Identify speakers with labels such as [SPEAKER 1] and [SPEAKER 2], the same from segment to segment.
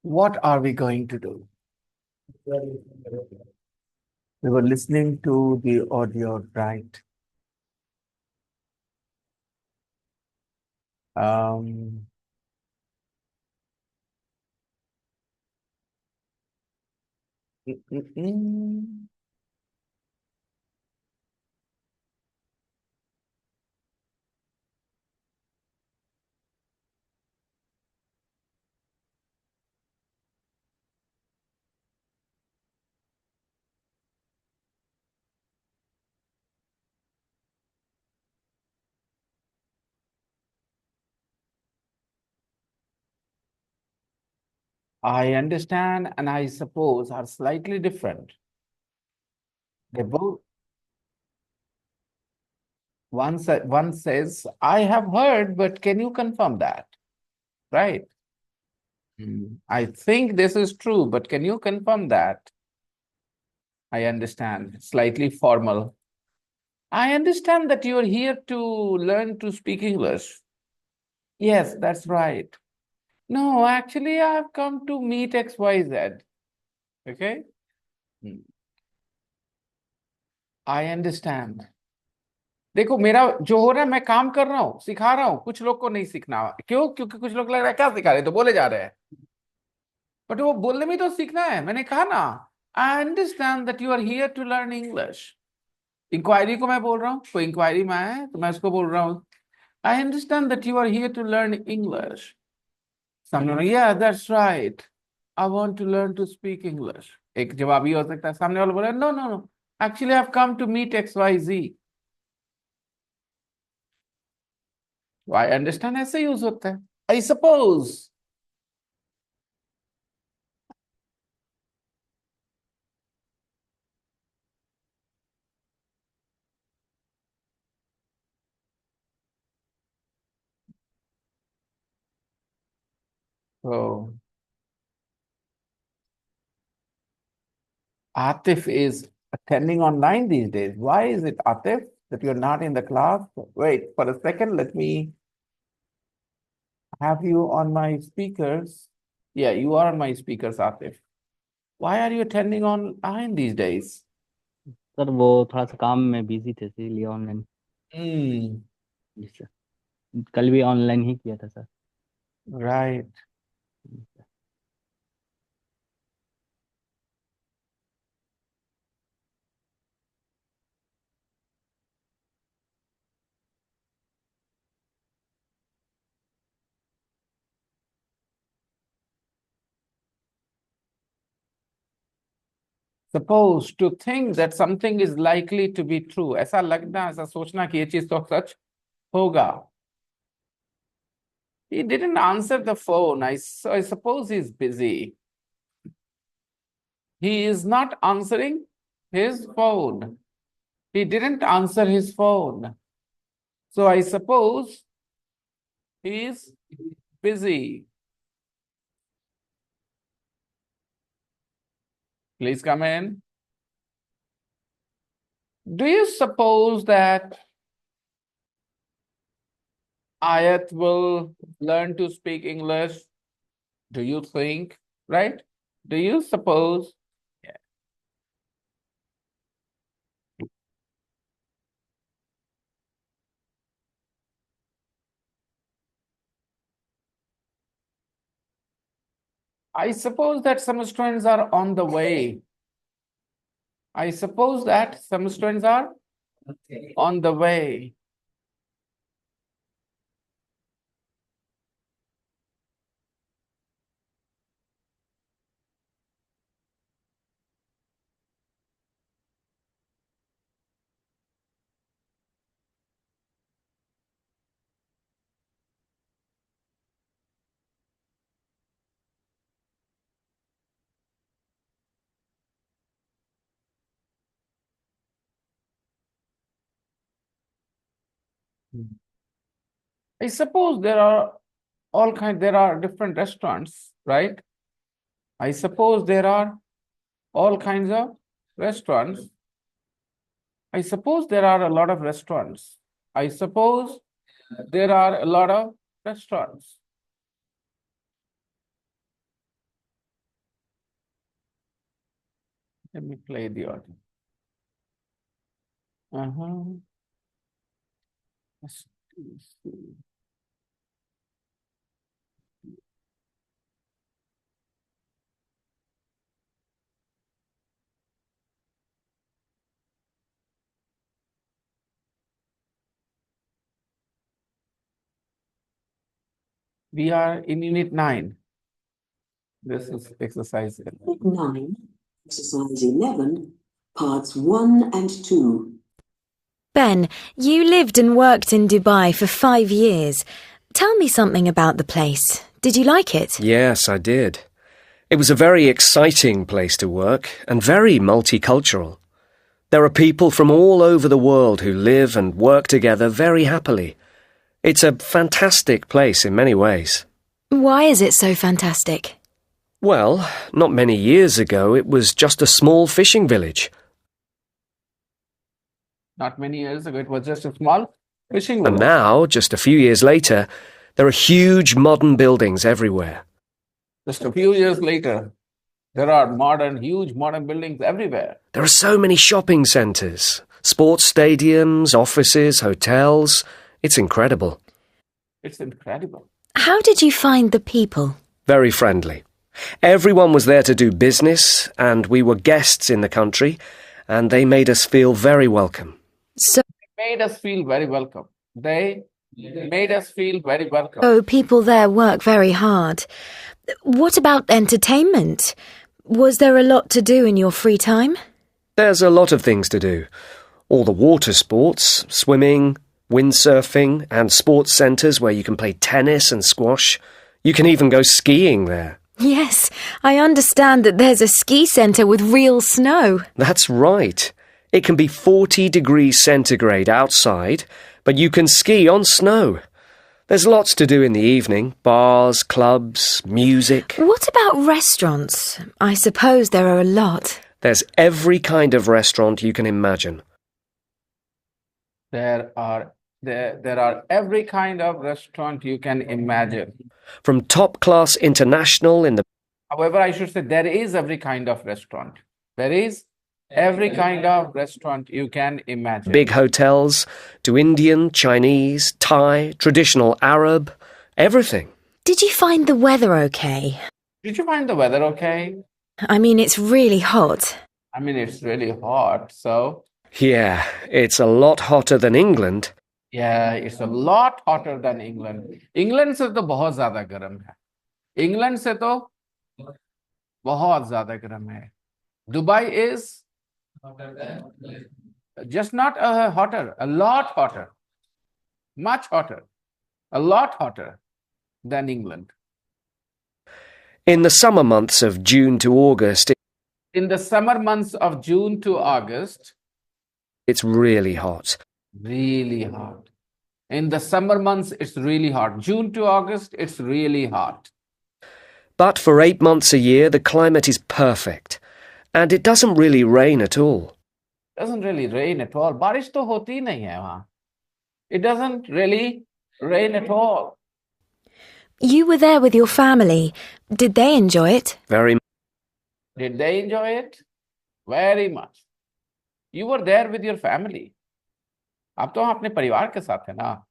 [SPEAKER 1] What are we going to do? We were listening to the audio, right? Um, mm, mm, mm. I understand and I suppose are slightly different. They both, one says, I have heard, but can you confirm that? Right? I think this is true, but can you confirm that? I understand. Slightly formal. I understand that you are here to learn to speak English. Yes, that's right. No, actually, I've come to meet XYZ. Okay? Hmm. I understand. देखो मेरा जो हो रहा है मैं काम कर रहा हूँ सिखा रहा हूँ कुछ लोग को नहीं सीखना क्यों क्योंकि कुछ लोग लग रहा है क्या सिखा रहे तो बोले जा रहे हैं बट वो बोलने में तो सीखना है मैंने कहा ना I understand that you are here to learn English inquiry को मैं बोल रहा हूँ कोई इंक्वायरी में आया है तो मैं उसको बोल रहा हूँ I understand that you are here to learn English सामने वाला या that's right I want to learn to speak English एक जवाब ये हो सकता है सामने वाला बोले no no no actually I have come to meet XYZ I understand ऐसे यूज होता है आई सपोज तो Atif is attending online these days. Why is it, Atif, that you're not in the class? Wait for a second. Let me have you on my speakers. Yeah, you are on my speakers, Atif. Why are you attending online these days?
[SPEAKER 2] Sir वो थोड़ा सा काम में busy थे इसीलिए online.
[SPEAKER 1] Hmm,
[SPEAKER 2] जी sir. कल भी online ही किया था sir.
[SPEAKER 1] right. Suppose to think that something is likely to be true. ऐसा लगना, ऐसा सोचना कि ये चीज तो सच होगा. He didn't answer the phone. I suppose he's busy. He is not answering his phone. He didn't answer his phone. So I suppose he is busy. Please come in. Do you suppose that Ayat will learn to speak English? Do you think? Right? Do you suppose? Yeah. I suppose that some students are on the way. I suppose that some students are on the way. I suppose there are different restaurants, right? I suppose there are all kinds of restaurants. I suppose there are a lot of restaurants. I suppose there are a lot of restaurants. Let me play the audio. Uh-huh. Let's see. We are in Unit 9. This is exercise 11.
[SPEAKER 3] Unit 9, Exercise 11, Parts 1 and 2.
[SPEAKER 4] Ben, you lived and worked in Dubai for 5 years. Tell me something about the place. Did you like it?
[SPEAKER 5] Yes, I did. It was a very exciting place to work and very multicultural. There are people from all over the world who live and work together very happily. It's a fantastic place in many ways.
[SPEAKER 4] Why is it so fantastic?
[SPEAKER 5] Well, not many years ago it was just a small fishing village.
[SPEAKER 1] Not many years ago, it was just a small fishing
[SPEAKER 5] And
[SPEAKER 1] village.
[SPEAKER 5] now, just a few years later, there are huge modern buildings everywhere.
[SPEAKER 1] Just a few years later, there are huge modern buildings everywhere.
[SPEAKER 5] There are so many shopping centres, sports stadiums, offices, hotels. It's incredible.
[SPEAKER 1] It's incredible.
[SPEAKER 4] How did you find the people?
[SPEAKER 5] Very friendly. Everyone was there to do business, and we were guests in the country, and they made us feel very welcome.
[SPEAKER 4] So
[SPEAKER 1] Made us feel very welcome. They made us feel very welcome.
[SPEAKER 4] people there work very hard. What about entertainment? Was there a lot to do in your free time?
[SPEAKER 5] There's a lot of things to do. All the water sports, swimming, windsurfing, and sports centres where you can play tennis and squash. You can even go skiing there.
[SPEAKER 4] Yes, I understand that there's a ski centre with real snow.
[SPEAKER 5] That's right. It can be 40 degrees centigrade outside, but you can ski on snow. There's lots to do in the evening. Bars, clubs, music.
[SPEAKER 4] What about restaurants? I suppose there are a lot.
[SPEAKER 5] There's every kind of restaurant you can imagine.
[SPEAKER 1] There are every kind of restaurant you can imagine.
[SPEAKER 5] From top-class international in the
[SPEAKER 1] However, I should say there is every kind of restaurant. There is every kind of restaurant you can imagine.
[SPEAKER 5] big hotels to Indian, Chinese, Thai, traditional Arab, everything.
[SPEAKER 4] Did you find the weather okay?
[SPEAKER 1] Did you find the weather okay?
[SPEAKER 4] I mean, it's really hot.
[SPEAKER 1] I mean, it's really hot. So,
[SPEAKER 5] Yeah, it's a lot hotter than England.
[SPEAKER 1] yeah, it's a lot hotter than England. England से तो बहुत ज़्यादा गर्म है. England से तो बहुत ज़्यादा गर्म है. Dubai is just not hotter, a lot hotter, much hotter, a lot hotter than England.
[SPEAKER 5] In the summer months of June to August,
[SPEAKER 1] In the summer months of June to August,
[SPEAKER 5] it's really hot.
[SPEAKER 1] really hot. In the summer months, it's really hot. June to August, it's really hot.
[SPEAKER 5] But for 8 months a year, the climate is perfect. And it doesn't really rain at all.
[SPEAKER 1] Doesn't really rain at all. बारिश तो होती नहीं है वहाँ. It doesn't really rain at all.
[SPEAKER 4] You were there with your family. Did they enjoy it?
[SPEAKER 5] Very
[SPEAKER 1] Did they enjoy it? Very much. You were there with your family. आप तो अपने परिवार के साथ है ना.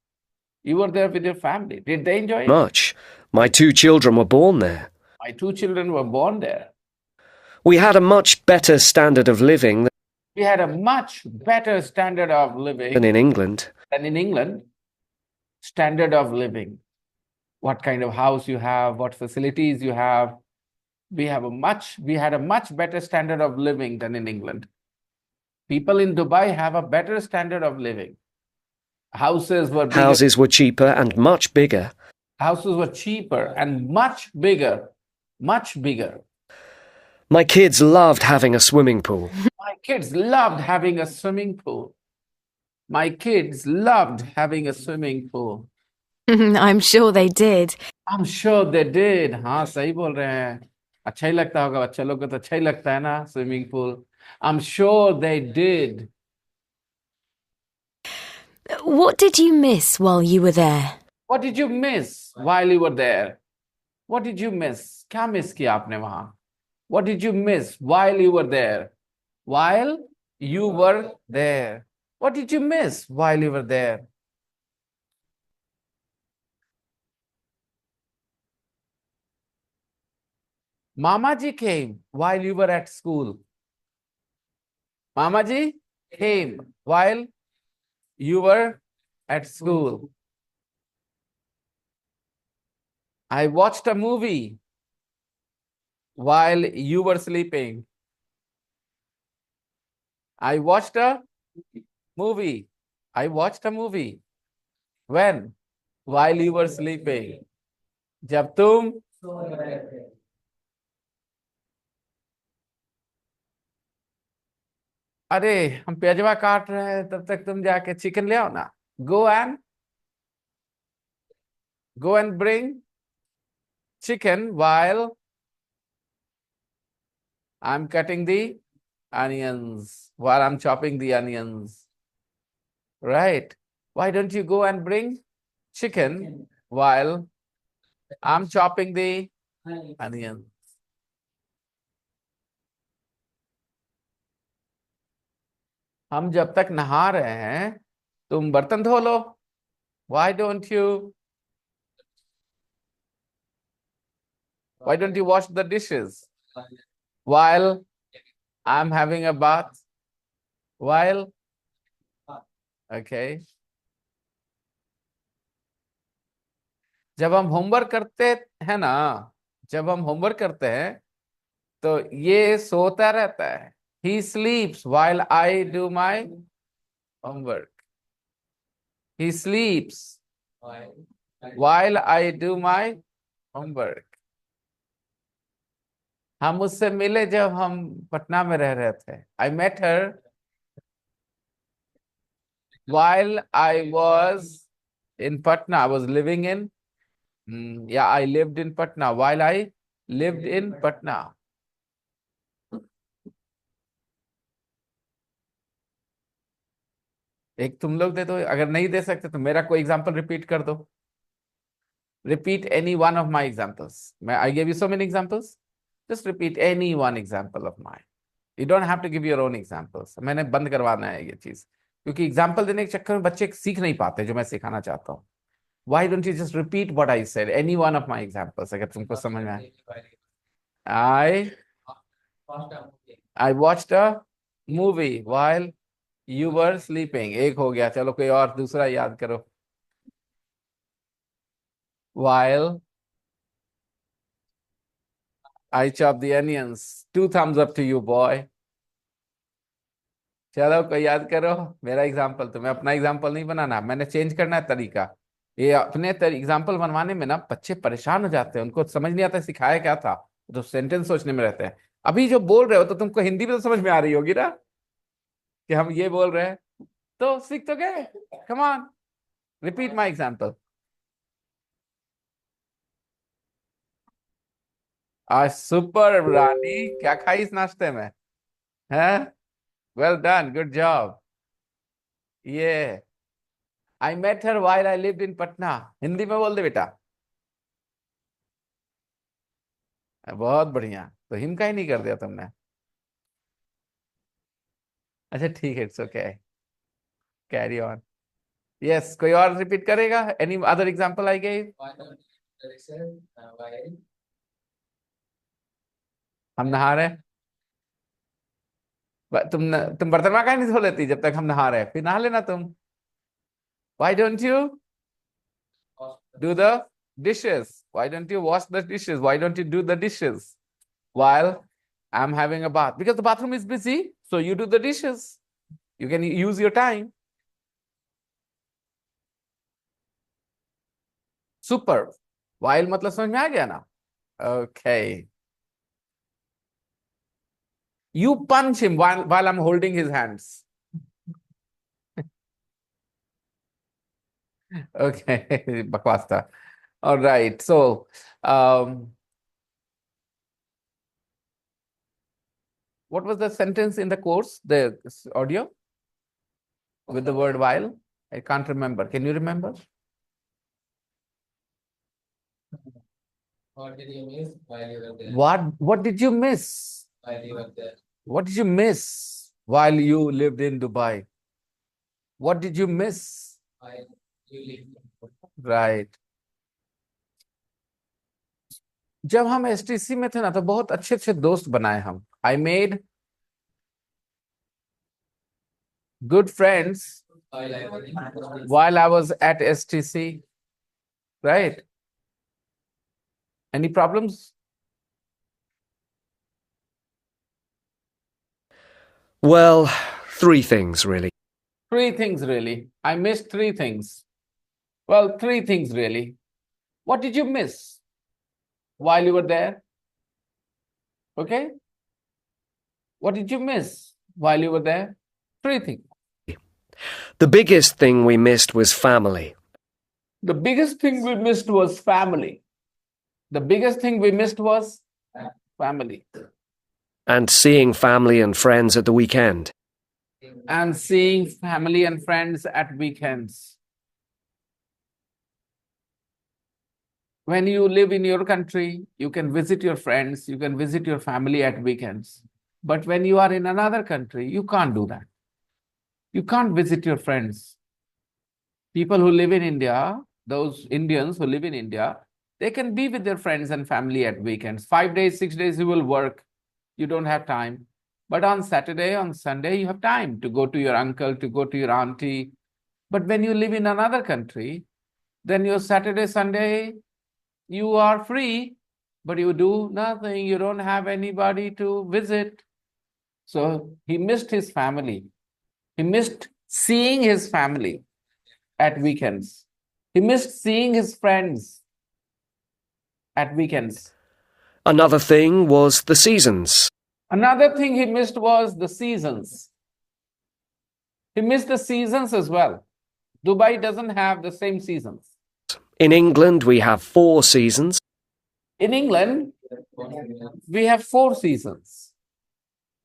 [SPEAKER 1] You were there with your family. Did they enjoy it?
[SPEAKER 5] much. My 2 children were born there.
[SPEAKER 1] My 2 children were born there.
[SPEAKER 5] We had a much better standard of living
[SPEAKER 1] We had a much better standard of living
[SPEAKER 5] than in England.
[SPEAKER 1] than in England. Standard of living. What kind of house you have, what facilities you have. We had a much better standard of living than in England. People in Dubai have a better standard of living. Houses were bigger.
[SPEAKER 5] Houses were cheaper and much bigger.
[SPEAKER 1] Houses were cheaper and much bigger. Much bigger.
[SPEAKER 5] My kids loved having a swimming pool.
[SPEAKER 1] My kids loved having a swimming pool. My kids loved having a swimming pool.
[SPEAKER 4] I'm sure they did.
[SPEAKER 1] I'm sure they did. हाँ सही बोल रहे हैं. अच्छा ही लगता होगा बच्चे लोग को तो अच्छा ही लगता है ना swimming pool. I'm sure they did.
[SPEAKER 4] What did you miss while you were there?
[SPEAKER 1] What did you miss while you were there? What did you miss? क्या miss किया आपने वहाँ? What did you miss while you were there? while you were there. What did you miss while you were there? Mama ji came while you were at school. Mama ji came while you were at school. I watched a movie while you were sleeping. I watched a movie. I watched a movie. When? While you were sleeping. जब तुम अरे हम प्याजवा काट रहे हैं तब तक तुम जाके चिकन ले आओ ना. Go and bring chicken while I'm cutting the onions, while I'm chopping the onions. Right? Why don't you go and bring chicken while I'm chopping the onions? हम जब तक नहा रहे हैं तुम बर्तन धो लो. Why don't you wash the dishes while I'm having a bath? While okay. जब हम होमवर्क करते हैं ना, जब हम होमवर्क करते हैं तो ये सोता रहता है. He sleeps while I do my homework. He sleeps while I do my homework. हम उससे मिले जब हम पटना में रह रहे थे. I met her while I was in Patna. I was living in I lived in Patna. While I lived in Patna. एक तुम लोग दे दो. अगर नहीं दे सकते तो मेरा कोई एग्जांपल रिपीट कर दो. Repeat any one of my examples. I gave you so many examples. Just repeat any one example of mine. You don't have to give your own examples. मैंने बंद करवाना है ये चीज, क्योंकि एग्जाम्पल देने के चक्कर में बच्चे सीख नहीं पाते जो मैं सिखाना चाहता हूँ. Why don't you just repeat what I said? Any one of my examples. अगर तुमको समझ में आए. I watched a movie while you were sleeping. एक हो गया. चलो कोई और दूसरा याद करो. While I chop the onions. 2 thumbs up to you, boy. चलो कोई याद करो. मेरा एग्जाम्पल. तुम्हें अपना एग्जाम्पल नहीं बनाना, मैंने चेंज करना है तरीका. ये अपने एग्जाम्पल बनवाने में ना बच्चे परेशान हो जाते हैं. उनको समझ नहीं आता सिखाया क्या था, तो सेंटेंस सोचने में रहते हैं. अभी जो बोल रहे हो तो तुमको हिंदी में तो समझ में आ रही होगी ना कि हम ये बोल रहे हैं, तो सीख तो गए. Come on, repeat my example. आज सुपर रानी, क्या खाई इस नाश्ते में? है. Well done, good job. ये I met her while I lived in Patna. Hindi में बोल दे बेटा. बहुत बढ़िया. तो हिम का ही नहीं कर दिया तुमने. अच्छा ठीक है, it's okay. Carry on. Yes, कोई और रिपीट करेगा? Any other example I gave? हम नहा रहे. तुम बर्तन का नहीं धो लेती जब तक हम नहा रहे? फिर नहा लेना तुम. Why don't you do the dishes? Why don't you wash the dishes? Why don't you do the dishes while I'm having a bath? Because the bathroom is busy, so you do the dishes. You can use your time. Super. While मतलब समझ में आ गया ना? Okay. You punch him while I'm holding his hands. Okay. बकवास था. All right. So, what was the sentence in the course, the audio with the word while? I can't remember. Can you remember?
[SPEAKER 6] What did you miss while you were there?
[SPEAKER 1] What did you miss
[SPEAKER 6] While you were there.
[SPEAKER 1] What did you miss while you lived in Dubai? What did you miss? Right. जब हम STC में थे ना तो बहुत अच्छे अच्छे दोस्त बनाए हम. I made good friends while I was at STC. Right? Any problems?
[SPEAKER 5] Well, three things really.
[SPEAKER 1] Three things really. I missed three things. Well, three things really. What did you miss while you were there? Okay? What did you miss while you were there? Three things.
[SPEAKER 5] The biggest thing we missed was family.
[SPEAKER 1] The biggest thing we missed was family. The biggest thing we missed was family.
[SPEAKER 5] And seeing family and friends at the weekend.
[SPEAKER 1] And seeing family and friends at weekends. When you live in your country, you can visit your friends, you can visit your family at weekends. But when you are in another country, you can't do that. You can't visit your friends. People who live in India, those Indians who live in India, they can be with their friends and family at weekends. 5 days, 6 days, you will work. You don't have time. But on Saturday, on Sunday, you have time to go to your uncle, to go to your auntie. But when you live in another country, then your Saturday, Sunday, you are free, but you do nothing. You don't have anybody to visit. So he missed his family. He missed seeing his family at weekends. He missed seeing his friends at weekends.
[SPEAKER 5] Another thing was the seasons.
[SPEAKER 1] Another thing he missed was the seasons. He missed the seasons as well. Dubai doesn't have the same seasons.
[SPEAKER 5] In England, we have 4 seasons.
[SPEAKER 1] In England, we have 4 seasons.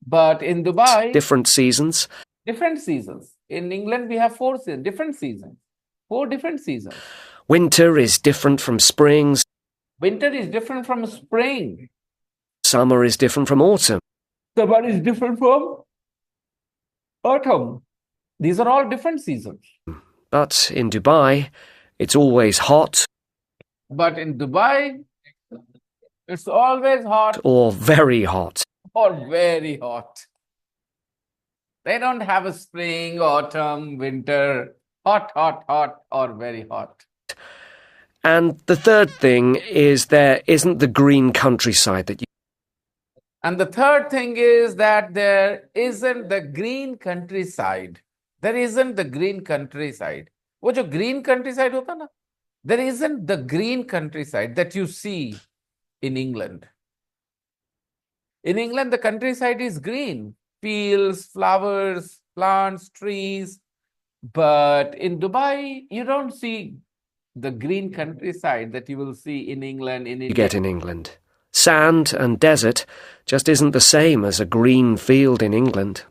[SPEAKER 1] But in Dubai,
[SPEAKER 5] Different seasons.
[SPEAKER 1] different seasons. In England, we have 4 seasons, different seasons. 4 different seasons.
[SPEAKER 5] Winter is different from springs.
[SPEAKER 1] Winter is different from spring.
[SPEAKER 5] Summer is different from autumn.
[SPEAKER 1] Summer is different from autumn. These are all different seasons.
[SPEAKER 5] But in Dubai, it's always hot
[SPEAKER 1] But in Dubai, it's always hot
[SPEAKER 5] or very hot.
[SPEAKER 1] or very hot. They don't have a spring, autumn, winter, hot, hot, hot, or very hot.
[SPEAKER 5] And the third thing is there isn't the green countryside that you
[SPEAKER 1] And the third thing is that there isn't the green countryside. There isn't the green countryside. वो जो green countryside होता ना, there isn't the green countryside that you see in England. In England, the countryside is green. Fields, flowers, plants, trees. But in Dubai, you don't see the green countryside that you will see in England, in India.
[SPEAKER 5] get in England. Sand and desert just isn't the same as a green field in England.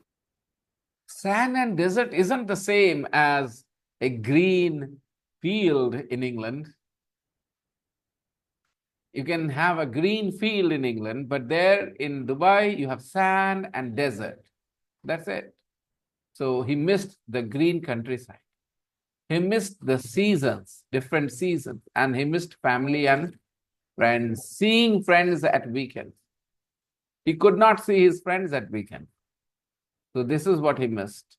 [SPEAKER 1] Sand and desert isn't the same as a green field in England. You can have a green field in England, but there in Dubai, you have sand and desert. That's it. So he missed the green countryside. He missed the seasons, different seasons, and he missed family and friends, seeing friends at weekends. He could not see his friends at weekend. So this is what he missed.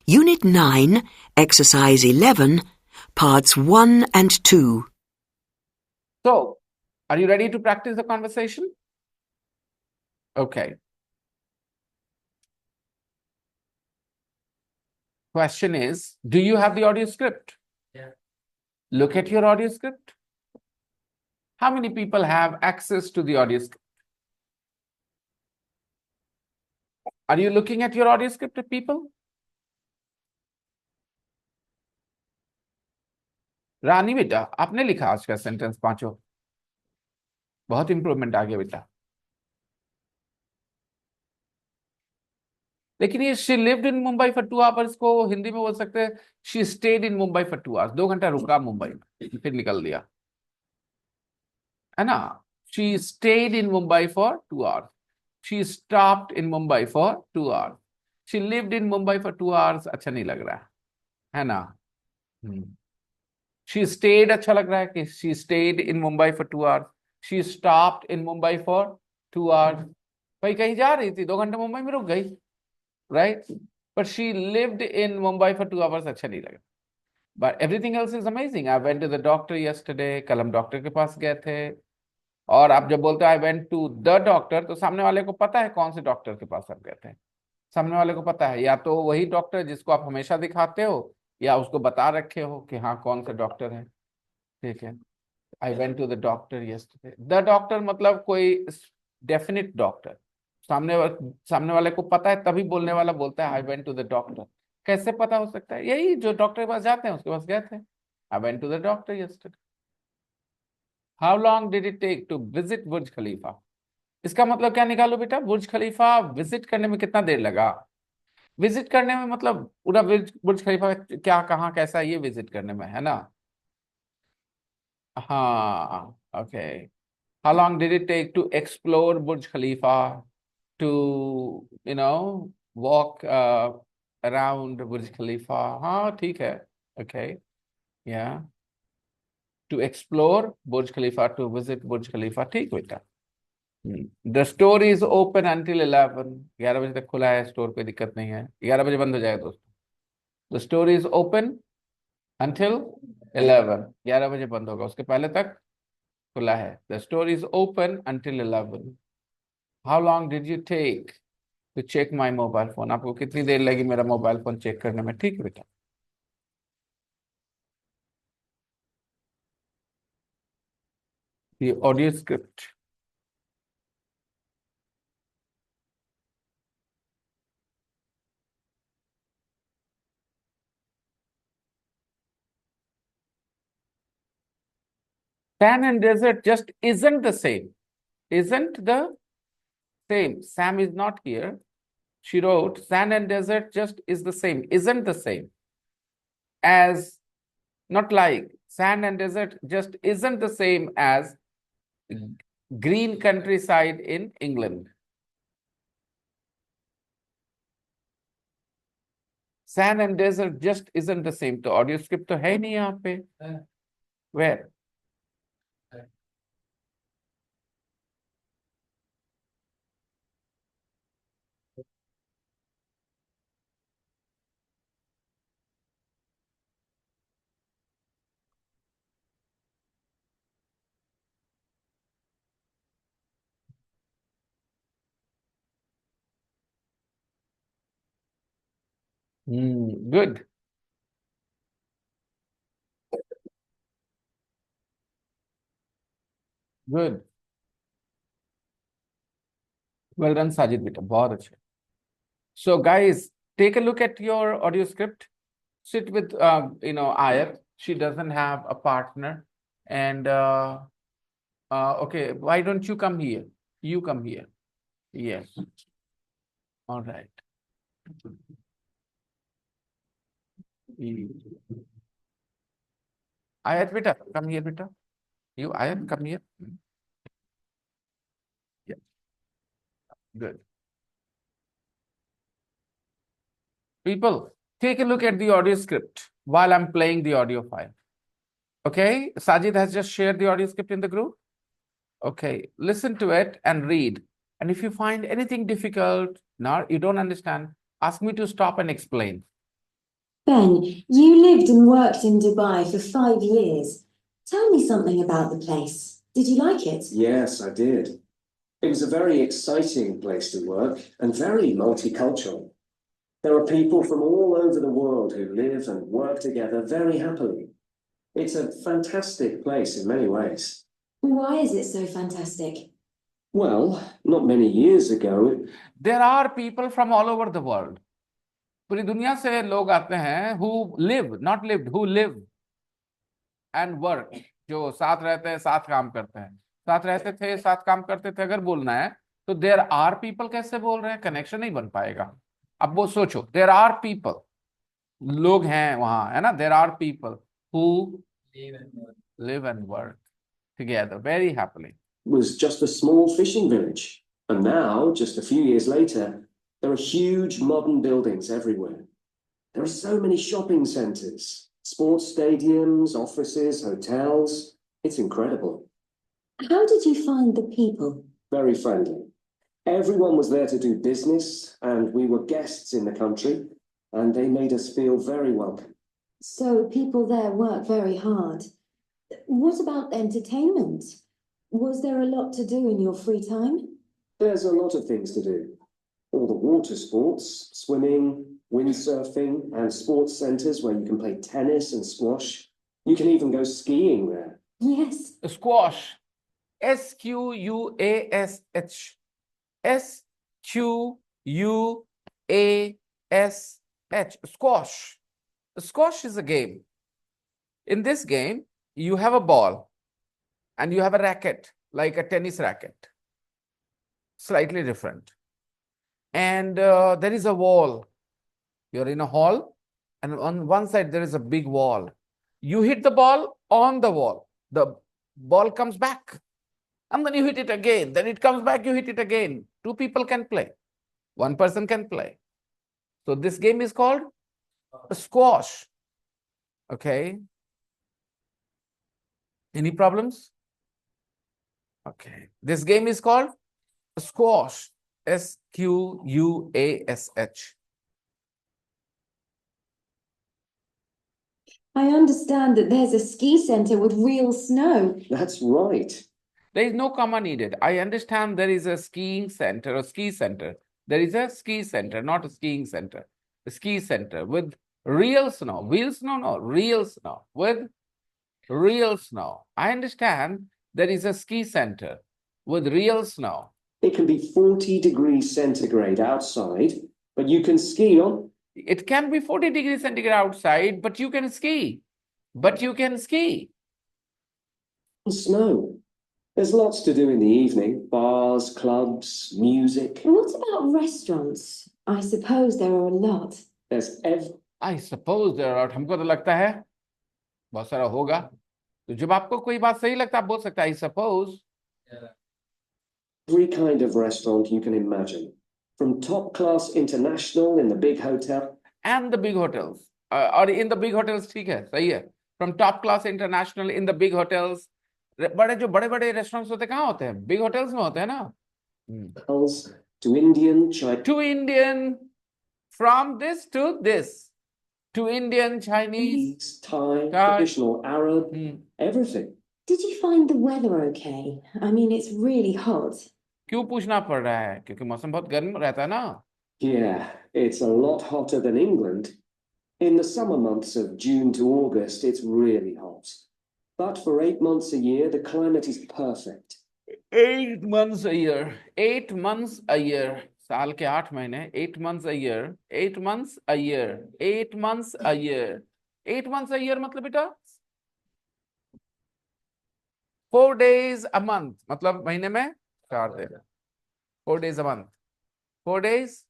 [SPEAKER 3] Unit 9, Exercise 11, Parts 1 and 2.
[SPEAKER 1] So, are you ready to practice the conversation? Okay. Question is, do you have the audio script?
[SPEAKER 2] Yeah.
[SPEAKER 1] Look at your audio script. How many people have access to the audio script? Are you looking at your audio script, people? रानी बेटा, आपने लिखा आज का sentence पांचों. बहुत improvement आ गया बेटा. लेकिन ये she lived in Mumbai for 2 hours को हिंदी में बोल सकते हैं she stayed in Mumbai for 2 hours. 2 घंटा रुका मुंबई में, फिर निकल दिया. है ना. She stayed in Mumbai for 2 hours. She stopped in Mumbai for 2 hours. She lived in Mumbai for 2 hours. अच्छा नहीं लग रहा है ना. शी स्टेड अच्छा लग रहा है कि she stayed in Mumbai for 2 hours. She stopped in Mumbai for 2 hours. भाई कहीं जा रही थी, 2 घंटे मुंबई में रुक गई, right. But she lived in Mumbai for 2 hours अच्छा नहीं लगा. But everything else is amazing. I went to the doctor yesterday. कल हम डॉक्टर के पास गए थे. और आप जब बोलते हो I went to the doctor, तो सामने वाले को पता है कौन से डॉक्टर के पास आप गए थे. सामने वाले को पता है, या तो वही डॉक्टर जिसको आप हमेशा दिखाते हो, या उसको बता रखे हो कि हाँ कौन सा डॉक्टर है. ठीक है. I went to the doctor yesterday. The doctor मतलब कोई डेफिनिट डॉक्टर. सामने वाले को पता है, तभी बोलने वाला बोलता है I went to the doctor. कैसे पता हो सकता है? यही जो डॉक्टर के पास जाते हैं उसके पास गए थे. I went to the doctor yesterday. How long did it take to visit Burj Khalifa? इसका मतलब क्या निकालो बेटा? बुर्ज खलीफा विजिट करने में कितना देर लगा? विजिट करने में मतलब पूरा बुर्ज बुर्ज खलीफा क्या, कहाँ, कैसा, ये विजिट करने में है ना. हाँ, okay. How long did it take to explore Burj Khalifa, to you know walk around Burj Khalifa. हाँ ठीक है. ओके. या to explore Burj Khalifa, to visit Burj Khalifa. ठीक बेटा. The store is open until 11. 11 बजे तक खुला है स्टोर, कोई दिक्कत नहीं है. 11 बजे बंद हो जाएगा दोस्तों. The store is open until 11. 11 बजे बंद होगा, उसके पहले तक खुला है. The store is open until 11. How long did you take to check my mobile phone? आपको कितनी देर लगी मेरा मोबाइल फोन चेक करने में? ठीक है बेटा. ये audio script. Sand and desert just isn't the same. Isn't the same. Sam is not here. She wrote, sand and desert just is the same. Isn't the same as, not like, sand and desert just isn't the same as green countryside in England. Sand and desert just isn't the same. तो audio script तो है ही नहीं यहाँ पे. Where? Good. Good. Well done, Sajid beta. बहुत अच्छे. So guys, take a look at your audio script. Sit with Ayat. She doesn't have a partner, and okay, why don't you come here? You come here. Yes. All right. Ayat beta, come here beta. You Ayat, come here. Yeah. Good. People, take a look at the audio script while I'm playing the audio file. Okay, Sajid has just shared the audio script in the group. Okay, listen to it and read. And if you find anything difficult, or you don't understand, ask me to stop and explain.
[SPEAKER 3] Ben, you lived and worked in Dubai for 5 years. Tell me something about the place. Did you like it?
[SPEAKER 5] Yes, I did. It was a very exciting place to work and very multicultural. There are people from all over the world who live and work together very happily. It's a fantastic place in many ways.
[SPEAKER 3] Why is it so fantastic?
[SPEAKER 5] Well, not many years ago,
[SPEAKER 1] There are people from all over the world. पूरी दुनिया से लोग आते हैं who live, not lived, who live and work, जो साथ रहते हैं, साथ काम करते हैं. साथ रहते थे, साथ काम करते थे, अगर बोलना है तो there are people कैसे बोल रहे हैं? कनेक्शन नहीं बन पाएगा. अब वो सोचो, there are people, लोग हैं वहां, है ना. there are people who live and work. together very happily.
[SPEAKER 6] Was just a small fishing village. And now, just a few years later, there are huge modern buildings everywhere. There are so many shopping centres, sports stadiums, offices, hotels. It's incredible.
[SPEAKER 3] How did you find the people?
[SPEAKER 6] Very friendly. Everyone was there to do business, and we were guests in the country, and they made us feel very welcome.
[SPEAKER 3] So people there work very hard. What about entertainment? Was there a lot to do in your free time?
[SPEAKER 6] There's a lot of things to do. All the water sports, swimming, windsurfing, and sports centres where you can play tennis and squash. You can even go skiing there.
[SPEAKER 3] Yes.
[SPEAKER 1] Squash. Squash. Squash. Squash. Squash is a game. In this game, you have a ball and you have a racket, like a tennis racket. Slightly different. And there is a wall. You're in a hall, and on one side there is a big wall. You hit the ball on the wall. The ball comes back. And then you hit it again. Then it comes back, you hit it again. Two people can play. One person can play. So this game is called a squash. Okay. Any problems? Okay. This game is called squash. Squash.
[SPEAKER 3] I understand that there's a ski centre with real snow.
[SPEAKER 6] That's right.
[SPEAKER 1] There is no comma needed. I understand there is a skiing center or ski center. There is a ski center, not a skiing center. A ski center with real snow. Real snow? No, real snow. With real snow. I understand there is a ski center with real snow.
[SPEAKER 6] It can be 40 degrees centigrade outside, but you can ski on.
[SPEAKER 1] It can be 40 degrees centigrade outside, but you can ski. But you can ski.
[SPEAKER 6] Snow. There's lots to do in the evening. Bars, clubs, music.
[SPEAKER 3] What about restaurants? I suppose there are a lot.
[SPEAKER 6] There's
[SPEAKER 1] I suppose there are. हमको तो लगता है बहुत सारा होगा. तो जब आपको कोई बात सही लगता है आप बोल सकते हैं I suppose.
[SPEAKER 6] every kind of restaurant you can imagine. From top-class international in the big hotel.
[SPEAKER 1] And the big hotels. Or in the big hotels, ठीक है, सही है. From top class international in the big hotels. बड़े जो बड़े restaurants होते कहाँ होते हैं? Big hotels में होते हैं ना?
[SPEAKER 6] To Indian, Chinese.
[SPEAKER 1] To Indian, from this to this. To Indian, Chinese,
[SPEAKER 6] Thai, traditional Arab, everything.
[SPEAKER 3] Did you find the weather okay? I mean, it's really hot.
[SPEAKER 1] क्यों पूछना पड़ रहा है? क्योंकि मौसम बहुत गर्म रहता है ना?
[SPEAKER 6] Yeah, it's a lot hotter than England. In the summer months of June to August, it's really hot. But for 8 months a year, the climate is perfect.
[SPEAKER 1] 8 months a year. 8 months a year. साल के 8 महीने. 8 months a year. 8 months a year. 8 months a year. 8 months a year मतलब बेटा? 4 days a month. मतलब महीने में 4 दिन. 4 days a month. 4 days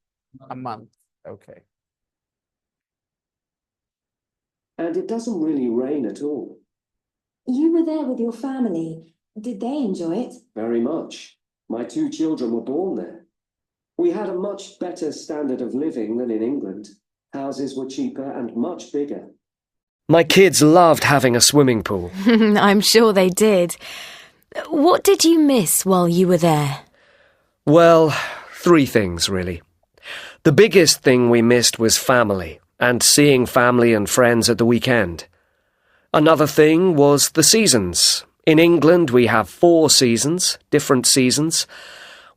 [SPEAKER 1] a month. Okay.
[SPEAKER 6] And it doesn't really rain at all.
[SPEAKER 3] You were there with your family. Did they enjoy it?
[SPEAKER 6] Very much. My 2 children were born there. We had a much better standard of living than in England. Houses were cheaper and much bigger.
[SPEAKER 5] My kids loved having a swimming pool.
[SPEAKER 4] I'm sure they did. What did you miss while you were there?
[SPEAKER 5] Well, 3 things, really. The biggest thing we missed was family, and seeing family and friends at the weekend. Another thing was the seasons. In England, we have 4 seasons, different seasons.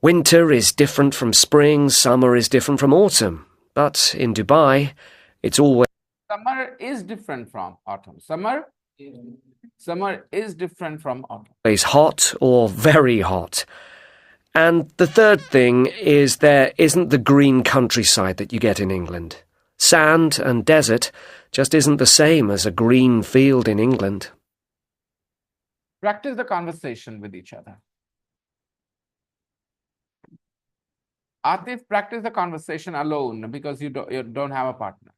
[SPEAKER 5] Winter is different from spring, summer is different from autumn. But in Dubai, it's always...
[SPEAKER 1] Summer is different from autumn. Summer is different from autumn.
[SPEAKER 5] Always hot or very hot. And the third thing is there isn't the green countryside that you get in England. Sand and desert just isn't the same as a green field in England.
[SPEAKER 1] Practice the conversation with each other. Atif, practice the conversation alone because you don't have a partner.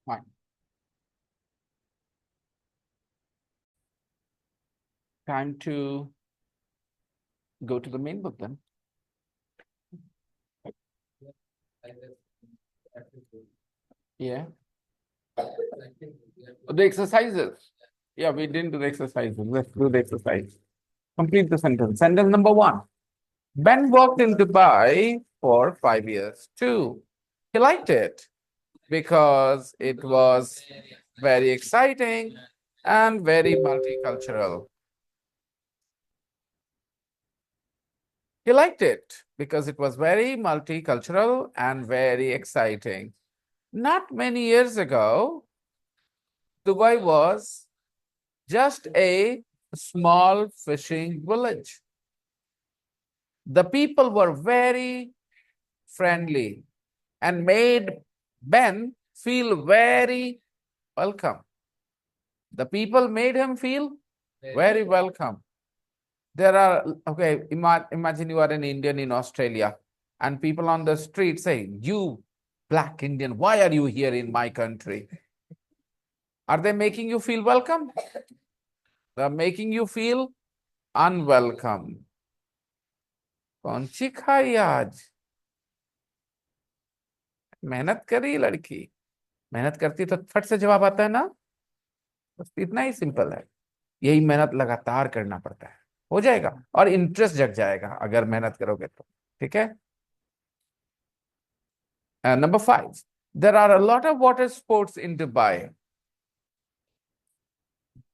[SPEAKER 1] Fine. Time to go to the main book then. Yeah. The exercises. Yeah, we didn't do the exercises. Let's do the exercise. Complete the sentence. Sentence number 1. Ben worked in Dubai for 5 years too. He liked it because it was very exciting and very multicultural. He liked it because it was very multicultural and very exciting. Not many years ago, Dubai was just a small fishing village. The people were very friendly and made Ben feel very welcome. The people made him feel very welcome. There are, okay, imagine you are an Indian in Australia and people on the street say, "You black Indian, why are you here in my country?" Are they making you feel welcome? They're making you feel unwelcome. कौन सी खाई आज? मेहनत करी लड़की, मेहनत करती तो फट से जवाब आता है ना, बस इतना ही सिंपल है। यही मेहनत लगातार करना पड़ता है, हो जाएगा और इंटरेस्ट जग जाएगा अगर मेहनत करोगे तो। ठीक है। Number 5, there are a lot of water sports in Dubai.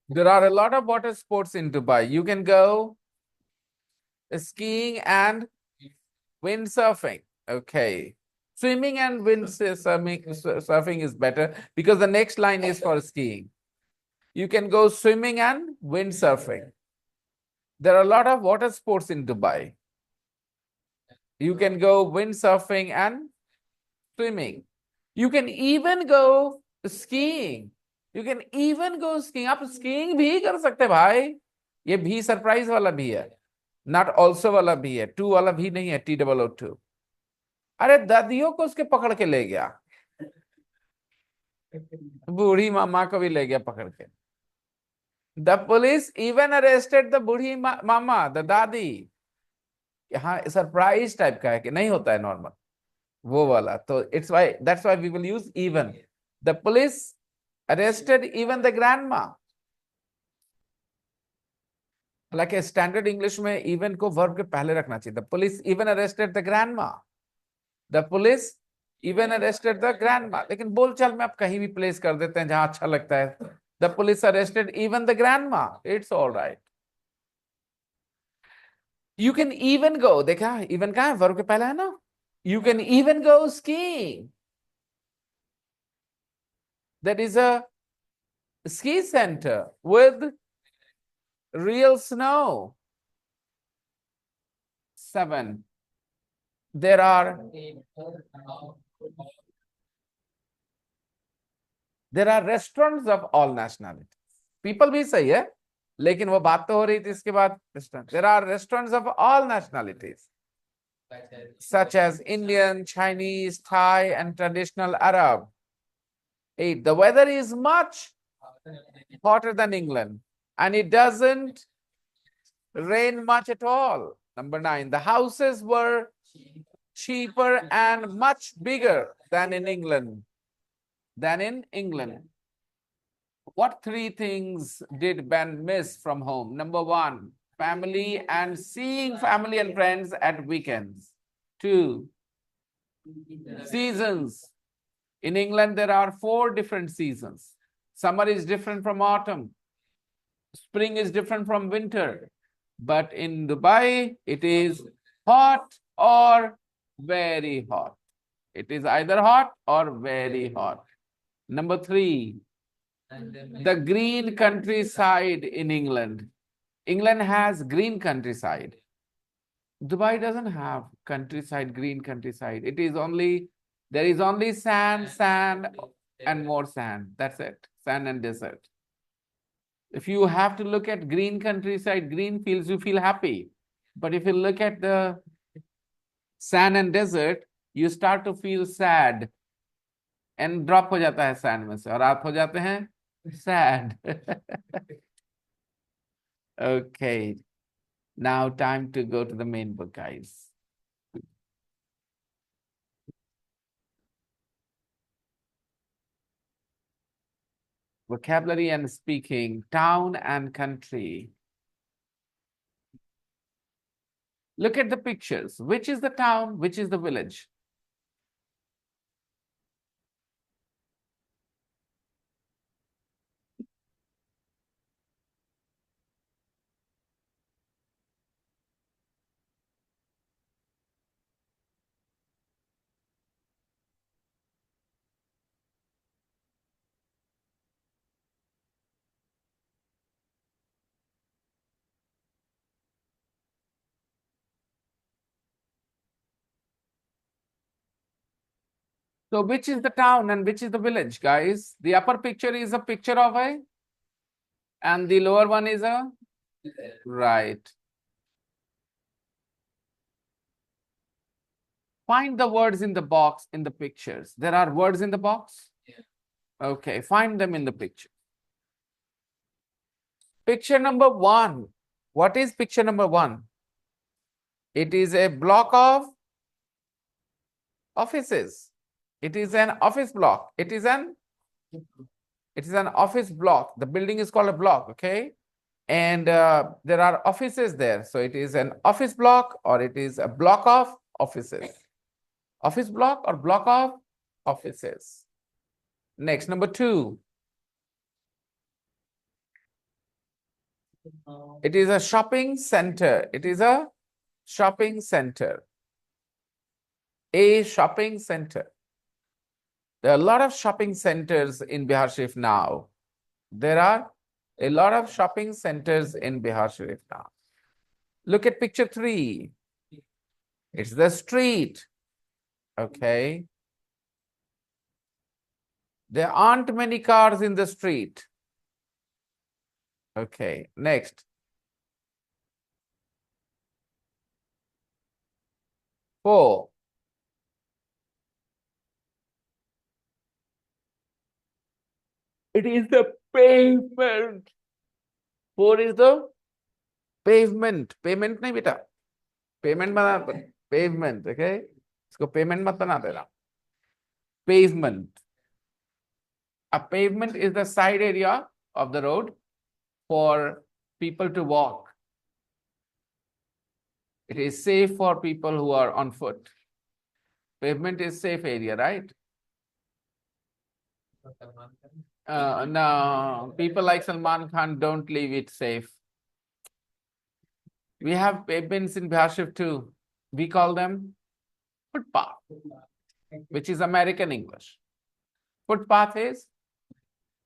[SPEAKER 1] There are a lot of water sports in Dubai. You can go skiing and windsurfing. Okay. Swimming and windsurfing is better because the next line is for skiing. You can go swimming and windsurfing. There are a lot of water sports in Dubai. You can go windsurfing and swimming. You can even go skiing. You can even go skiing. आप skiing भी कर सकते भाई। ये भी surprise वाला भी है, नॉट ऑल्सो वाला भी है, टू वाला भी नहीं है, TOO2। अरे दादियों को उसके पकड़ के ले गया, बूढ़ी मामा को भी ले गया पकड़ के। The police even arrested the Burhi mama, the दादी। यहाँ सरप्राइज टाइप का है कि नहीं होता है नॉर्मल, वो वाला। तो it's why, that's why we will use even. The police arrested even the grandma. हालांकि स्टैंडर्ड इंग्लिश में इवन को वर्ब के पहले रखना चाहिए। The police even arrested the grandma, the police even arrested the grandma. लेकिन बोलचाल में आप कहीं भी प्लेस कर देते हैं जहां अच्छा लगता है। The police arrested even the grandma, it's all right. You can even go, देखा इवन कहां है, वर्ब के पहले है ना। You can even go skiing. There is a ski center with real snow. 7, there are restaurants of all nationalities. People भी सही है, लेकिन वो बात तो हो रही थी इसके बाद restaurant. There are restaurants of all nationalities, such as Indian, Chinese, Thai, and traditional Arab. 8, the weather is much hotter than England, and it doesn't rain much at all. Number 9, the houses were cheaper and much bigger than in England. What 3 things did Ben miss from home? Number 1, family and seeing family and friends at weekends. 2, seasons. In England, there are 4 different seasons. Summer is different from autumn. Spring is different from winter. But in Dubai, it is hot or very hot. It is either hot or very hot. Number 3, the green countryside in England. England has green countryside. Dubai doesn't have countryside, green countryside. It is only, there is only sand, sand, and more sand. That's it. Sand and desert. If you have to look at green countryside, green fields, you feel happy. But if you look at the sand and desert, you start to feel sad. एन drop हो जाता है sand में से और आप हो जाते हैं sad. Okay, now time to go to the main book guys. Vocabulary and speaking, town and country. Look at the pictures. Which is the town? Which is the village? So which is the town and which is the village, guys? The upper picture is a picture of a, and the lower one is a, right. Find the words in the box in the pictures. There are words in the box? Yeah. Okay, find them in the picture. Picture number 1. What is picture number 1? It is a block of offices. It is an office block. It is an office block. The building is called a block, okay? And there are offices there. So it is an office block or it is a block of offices. Office block or block of offices. Next, number 2. It is a shopping center. It is a shopping center. A shopping center. There are a lot of shopping centers in Bihar Sharif now. There are a lot of shopping centers in Bihar Sharif now. Look at picture 3. It's the street. Okay. There aren't many cars in the street. Okay. Next. 4. It is the pavement. 4 is the pavement. Payment नहीं बेटा. Payment बना pavement. Okay. इसको payment मत बना देना. Pavement. A pavement is the side area of the road for people to walk. It is safe for people who are on foot. Pavement is safe area, right? No, people like Salman Khan don't leave it safe. We have pavements in Bihar Sharif too. We call them footpath, which is American English. Footpath is,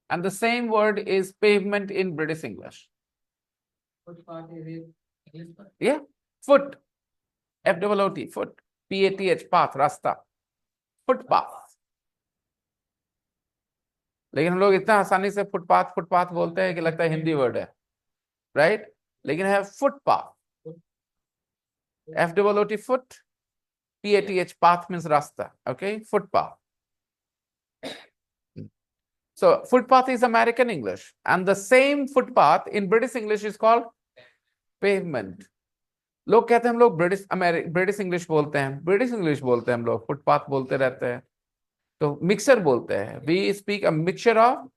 [SPEAKER 1] and the same word is pavement in British English. Footpath is English? Yeah, foot. F-O-O-T, foot. P-A-T-H, path, rasta. Footpath. लेकिन हम लोग इतना आसानी से footpath footpath बोलते हैं कि लगता है हिंदी वर्ड है, राइट? लेकिन है footpath. F-O-O-T, foot. P-A-T-H, path means rasta. Okay, footpath. So footpath is American English, and the same footpath in British English is called pavement. लोग कहते हैं हम लोग ब्रिटिश इंग्लिश बोलते हैं, ब्रिटिश इंग्लिश बोलते हैं हम लोग, फुटपाथ बोलते रहते हैं, तो मिक्सर बोलते हैं. We speak a mixture of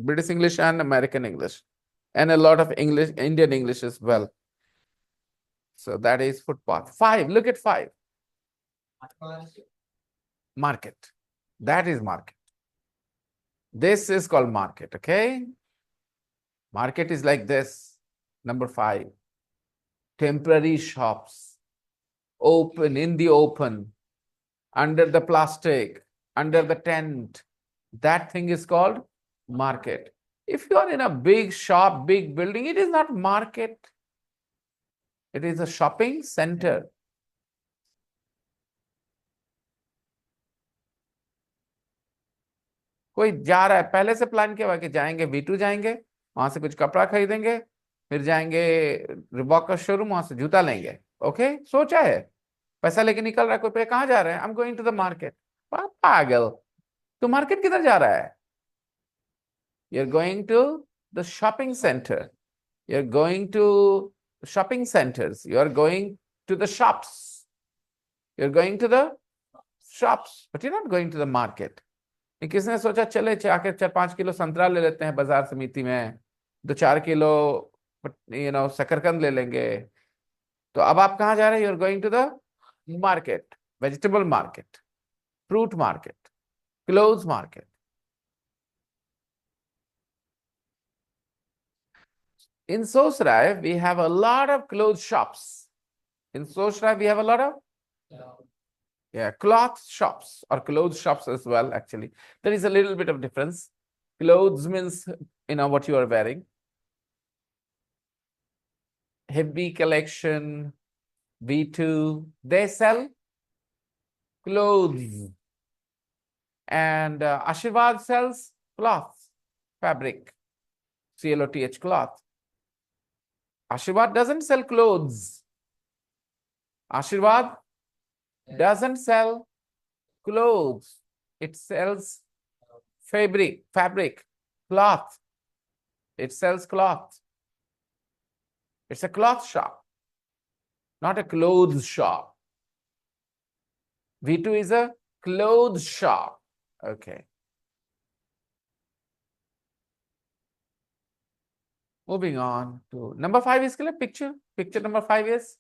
[SPEAKER 1] British English and American English and a lot of English, Indian English as well. So that is footpath. 5, look at 5. Market. That is market. This is called market, okay? Market is like this. Number 5. Temporary shops. Open, in the open. Under the plastic. Under the tent. That thing is called market. If you are in a big shop, big building, it is not market. It is a shopping center. कोई जा रहा है, पहले से plan किया हुआ कि जाएंगे V2 जाएंगे, वहां से कुछ कपड़ा खरीदेंगे, फिर जाएंगे रिबॉक का शोरूम, वहां से जूता लेंगे. ओके, सोचा है, पैसा लेके निकल रहा है कोई, पे कहाँ जा रहे हैं? I am going to the market. पागल, तो मार्केट किधर जा रहा है? You're going to the shopping center. You're going to shopping centers. You're going to the shops. You're going to the shops, but you're not going to the market. किसने सोचा चले आके 4-5 किलो संतरा ले लेते हैं बाजार समिति में, 2-4 किलो शकरकंद ले लेंगे. तो अब आप कहाँ जा रहे हैं? You're going to the market, vegetable market, fruit market, clothes market. In Sosrai, we have a lot of clothes shops. In Sosrai, we have a lot of cloth shops or clothes shops as well, actually. There is a little bit of difference. Clothes means, what you are wearing. Heavy collection, V2, they sell clothes. And Ashirvad sells cloth, fabric, CLOTH, cloth. Ashirvad doesn't sell clothes. Ashirvad doesn't sell clothes. It sells fabric, cloth. It sells cloth. It's a cloth shop, not a clothes shop. V2 is a clothes shop. Okay. Moving on to number 5 is picture. Picture number 5 is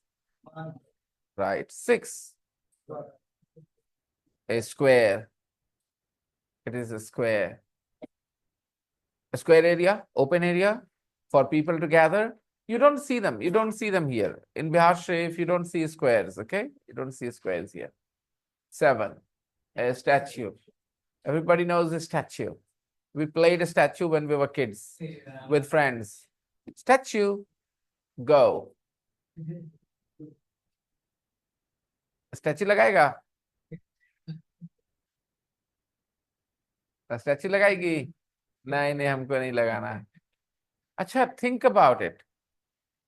[SPEAKER 1] right. 6. A square. It is a square. A square area, open area for people to gather. You don't see them. You don't see them here. In Bihar Sharif, you don't see squares, okay? You don't see squares here. 7. A statue. Everybody knows a statue. We played a statue when we were kids with friends. Statue, go. Statue लगाएगा? Statue लगाएगी? नहीं, हमको नहीं लगाना है. अच्छा, think about it.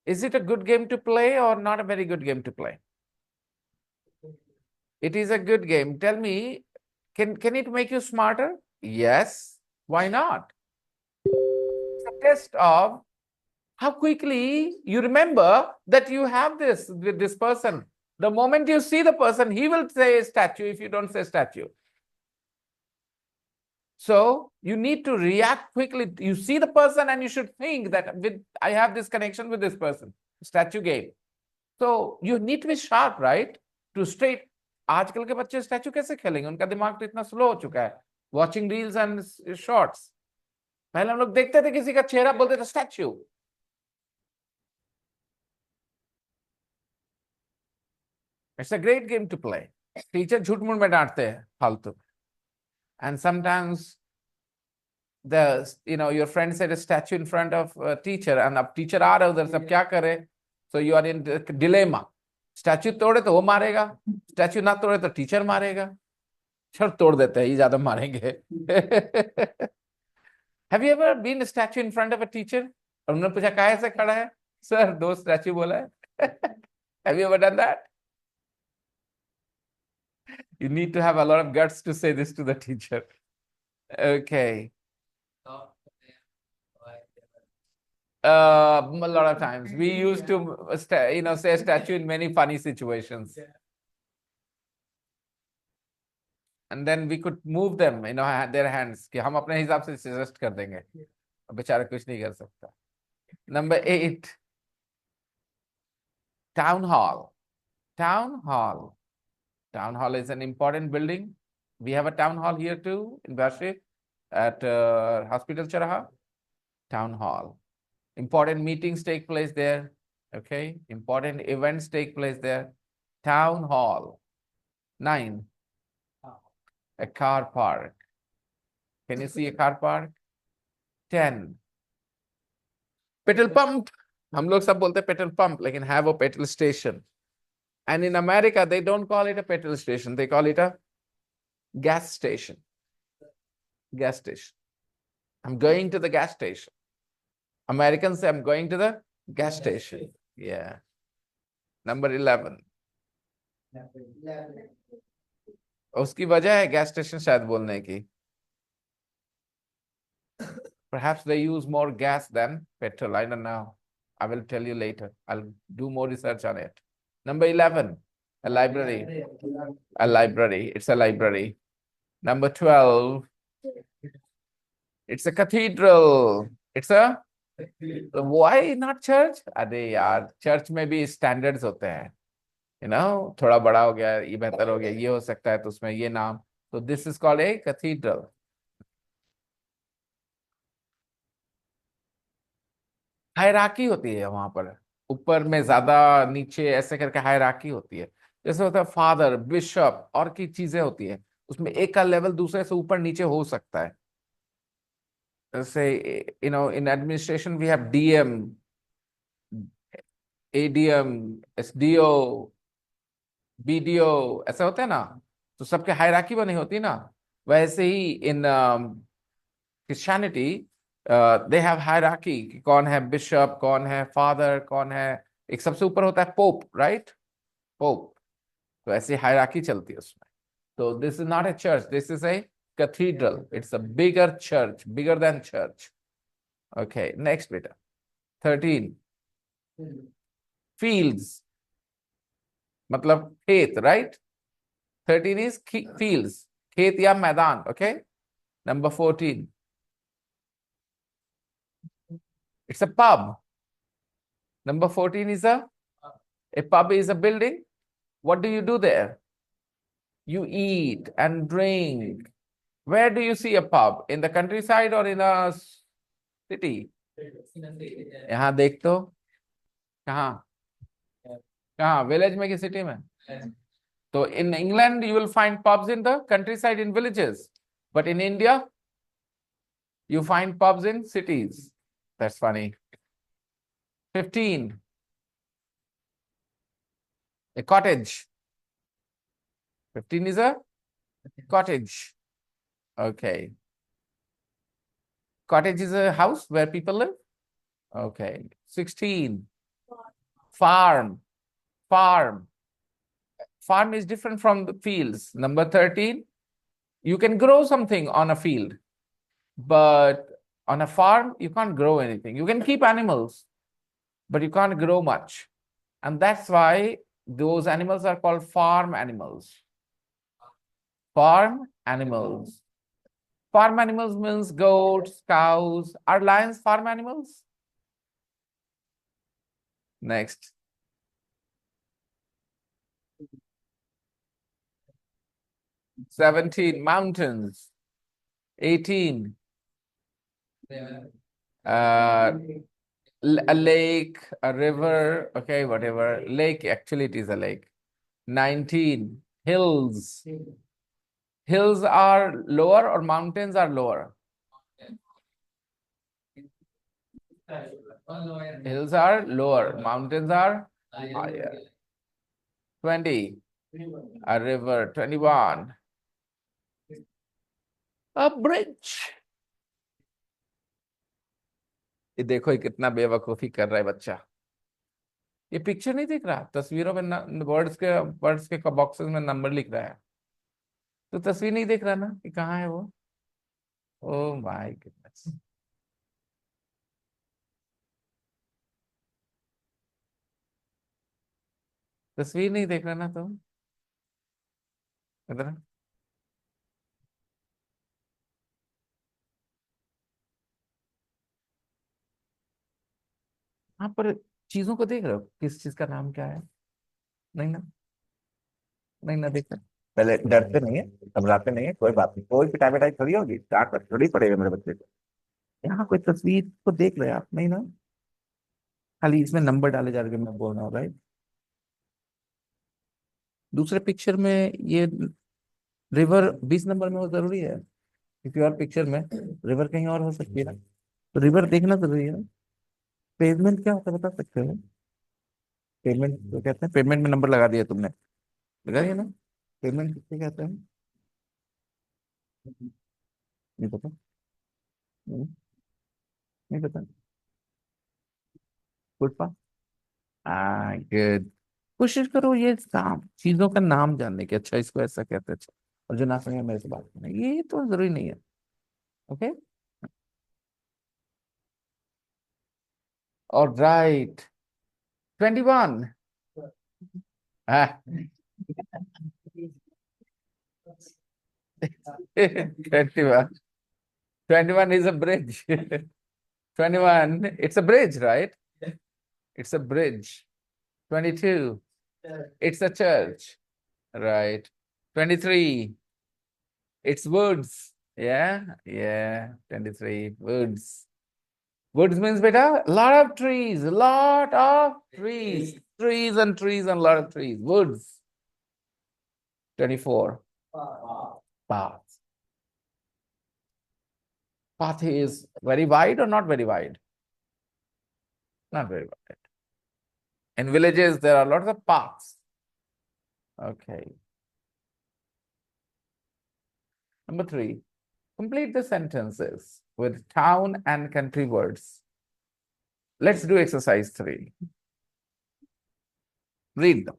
[SPEAKER 1] Is it a good game to play or not a very good game to play? It is a good game. Tell me, can it make you smarter? Yes. Why not? It's a test of how quickly you remember that you have this with this person. The moment you see the person, he will say statue if you don't say statue. So you need to react quickly. You see the person and you should think that I have this connection with this person. Statue game. So you need to be sharp, right? To straight. आजकल के बच्चे statue कैसे खेलेंगे? उनका दिमाग तो इतना slow हो चुका है. Watching reels and shorts. पहले हम लोग देखते थे किसी का चेहरा, बोलते थे statue. It's a great game to play. Teacher झूठ मूठ में डांटते हैं फालतू. And sometimes your friend said a statue in front of a teacher, and अब teacher आ रहा है उधर, सब क्या करे? So you are in dilemma. Statue तोड़े तो वो मारेगा, statue ना तोड़े तो teacher मारेगा. चल तोड़ देते हैं, ये ज्यादा मारेंगे. Have you ever been a statue in front of a teacher? और उन्होंने पूछा काहे से खड़ा है? Sir, 2 statue बोला है. Have you ever done that? You need to have a lot of guts to say this to the teacher. Okay. A lot of times we used to say statue in many funny situations. And then we could move them, their hands, कि हम अपने हिसाब से suggest कर देंगे. बेचारा कुछ नहीं कर सकता. Number 8. Town hall. Town hall. Town hall is an important building. We have a town hall here too in Bashir at Hospital Charaha. Town hall. Important meetings take place there. Okay. Important events take place there. Town hall. 9. A car park. Can you see a car park? 10. Petrol pump. हम लोग सब बोलते हैं petrol pump, लेकिन have a petrol station. And in America, they don't call it a petrol station. They call it a gas station. Gas station. I'm going to the gas station. Americans say, I'm going to the gas station. Yeah. Number 11. उसकी वजह है gas station शायद बोलने की. Perhaps they use more gas than petrol. I don't know. I will tell you later. I'll do more research on it. Number 11, a library. A library. It's a library. Number 12, it's a cathedral. It's a why not church? अरे यार church में भी standards होते हैं, थोड़ा बड़ा हो गया, ये बेहतर हो गया, ये हो सकता है, तो उसमें ये नाम, तो this is called a cathedral. Hierarchy होती है वहां पर, ऊपर में ज्यादा, नीचे, ऐसे करके हायरार्की होती है. जैसे होता है फादर, बिशप और की चीजें होती है, उसमें एक का लेवल दूसरे से ऊपर नीचे हो सकता है. जैसे in administration we have DM, ADM, SDO, BDO, ऐसे होते हैं ना, तो सबके हायरार्की बनी होती ना. वैसे ही in Christianity they have hierarchy, कि कौन है बिशप, कौन है फादर, कौन है, एक सबसे ऊपर होता है पोप, राइट, पोप. तो ऐसी हायरार्की चलती है उसमें. तो this is not a church, this is a cathedral. It's a bigger church, bigger than church. Okay, next beta. 13. Fields. मतलब खेत, right? 13 is fields. खेत या मैदान, okay? Number 14. It's a pub. Number 14 is a pub is a building. What do you do there? You eat and drink. Where do you see a pub? In the countryside or in a city? यहाँ देख तो, कहाँ कहाँ, village में कि city में? तो in England you will find pubs in the countryside, in villages, but in India you find pubs in cities. That's funny. 15. A cottage. 15 is a cottage. Okay. Cottage is a house where people live. Okay. 16. Farm. Farm. Farm is different from the fields. Number 13. You can grow something on a field, but on a farm, you can't grow anything. You can keep animals, but you can't grow much. And that's why those animals are called farm animals. Farm animals. Farm animals means goats, cows. Are lions farm animals? Next. Seventeen, mountains. 18. A lake, a river, okay, whatever. Lake, actually it is a lake. 19, hills. Hills are lower or mountains are lower? Hills are lower, mountains are higher. 20, a river. 21, a bridge. ये देखो ये कितना बेवकूफी कर रहा है बच्चा. ये पिक्चर नहीं दिख रहा, तस्वीरों में वर्ड्स के बॉक्सेस में नंबर लिख रहा है, तो तस्वीर नहीं देख रहा ना कि कहाँ है वो. Oh my goodness. तस्वीर नहीं देख रहा ना तुम इधर. यहाँ पर चीजों को देख रहे हो, किस चीज का नाम क्या है? नहीं ना, नहीं ना, देख रहे. पहले डरते नहीं है, घबराते नहीं है, कोई बात नहीं, कोई पिटाई पिटाई थोड़ी होगी, डांट थोड़ी पड़ेगा मेरे बच्चे को. यहाँ कोई तस्वीर को देख रहे हैं आप, नहीं ना, खाली इसमें नंबर डाले जा रहे हैं, मैं बोल रहा हूँ राइट. दूसरे पिक्चर में ये रिवर 20 नंबर में वो जरूरी है, किसी और पिक्चर में रिवर कहीं और हो सकती है ना, तो रिवर देखना जरूरी है. पेवमेंट क्या होता है बता सकते हो? पेमेंट तो कहते हैं, पेमेंट में नंबर लगा दिया तुमने, लगा दिया ना. पेमेंट किससे कहते हैं? नहीं पता. नहीं, नहीं पता. फुटपाथ. गुड. कोशिश करो ये काम चीजों का नाम जानने की. अच्छा इसको ऐसा कहते हैं, अच्छा, और जो ना समझे मेरे से बात करना, ये तो जरूरी नहीं है. Okay. All right. 21. Ah. 21. 21 is a bridge. 21, it's a bridge, right? It's a bridge. 22, it's a church, right? 23, it's woods. Yeah, yeah. 23, woods. Woods means beta, lot of trees, lot of trees. Trees and trees and lot of trees. Woods. 24, path. Path is very wide or not very wide? Not very wide. In villages, there are lots of paths. Okay. Number 3, complete the sentences with town and country words. Let's do exercise 3. Read them.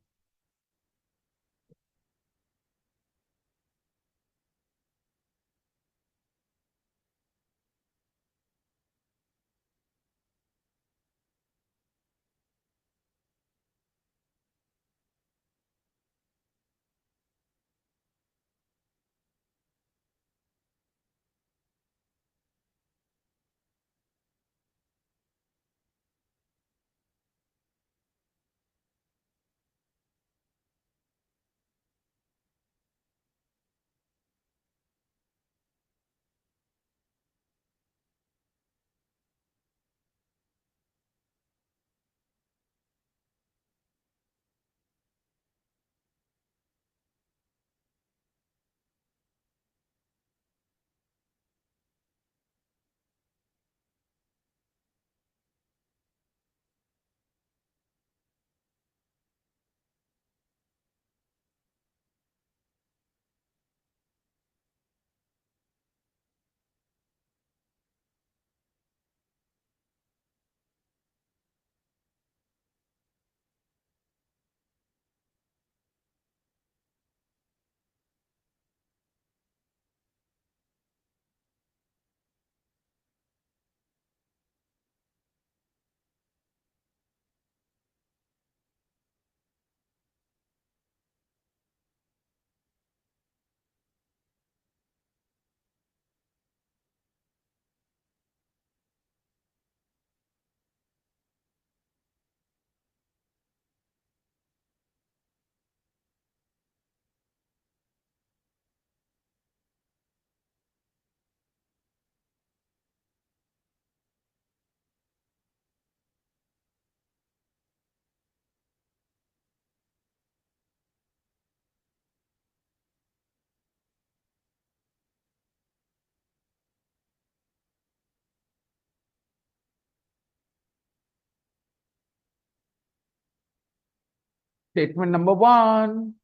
[SPEAKER 1] Statement number 1.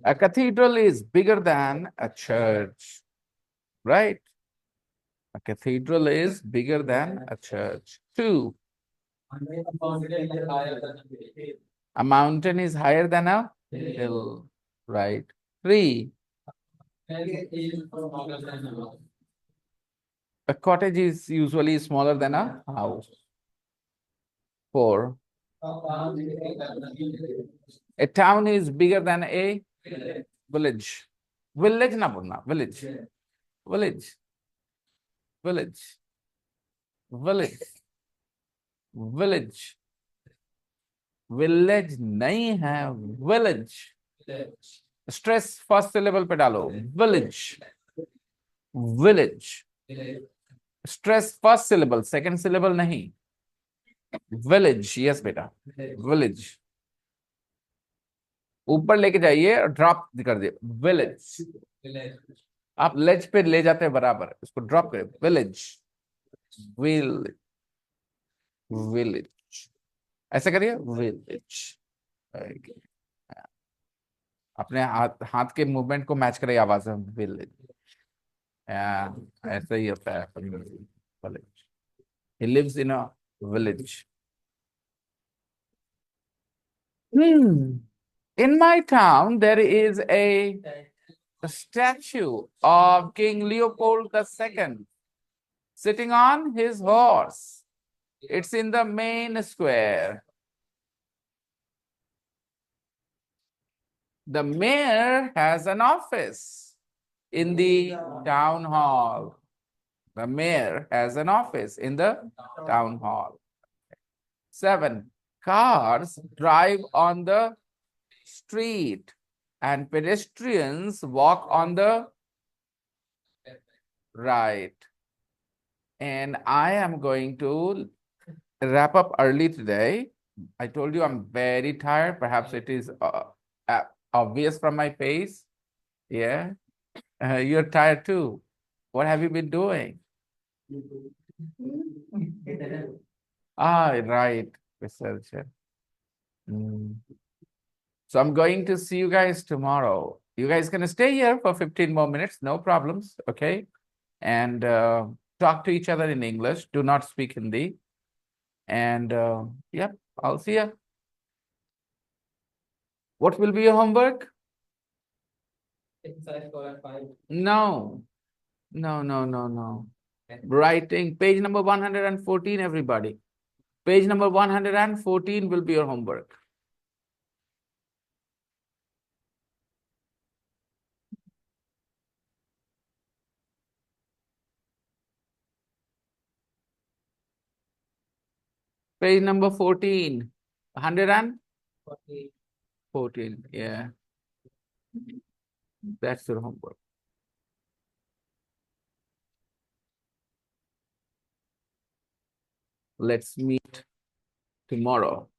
[SPEAKER 1] A cathedral is bigger than a church, right? A cathedral is bigger than a church. 2. A mountain is higher than a hill, right? 3. A cottage is usually smaller than a house. 4. A town is bigger than a village. Village na bolna, village. Village. Village. Village. Village. Village नहीं है, village. Stress first syllable पे डालो, village. Village. Stress first syllable, second syllable नहीं. Village, yes बेटा, village. ऊपर लेके जाइए और ड्रॉप कर दिए, village. आप लेज पे ले जाते हैं बराबर, इसको ड्रॉप करें, village. Village. Village. ऐसे करिए, village. अपने हाथ के मूवमेंट को मैच करिए आवाज में, विलेज. ऐसा ही होता है. Village. He lives in a village. In my town, there is a statue of King Leopold II. sitting on his horse. It's in the main square. The mayor has an office in the town hall. The mayor has an office in the town hall. 7. Cars drive on the street and pedestrians walk on the right. And I am going to wrap up early today. I told you I'm very tired. Perhaps it is obvious from my face. Yeah. You're tired too. What have you been doing? Right. Researcher. So I'm going to see you guys tomorrow. You guys can stay here for 15 more minutes, no problems, okay? And talk to each other in English. Do not speak Hindi. And yep, I'll see you. What will be your homework? No, no. Writing, page number 114, everybody. Page number 114 will be your homework. Page number 14. 114, yeah. That's your homework. Let's meet tomorrow.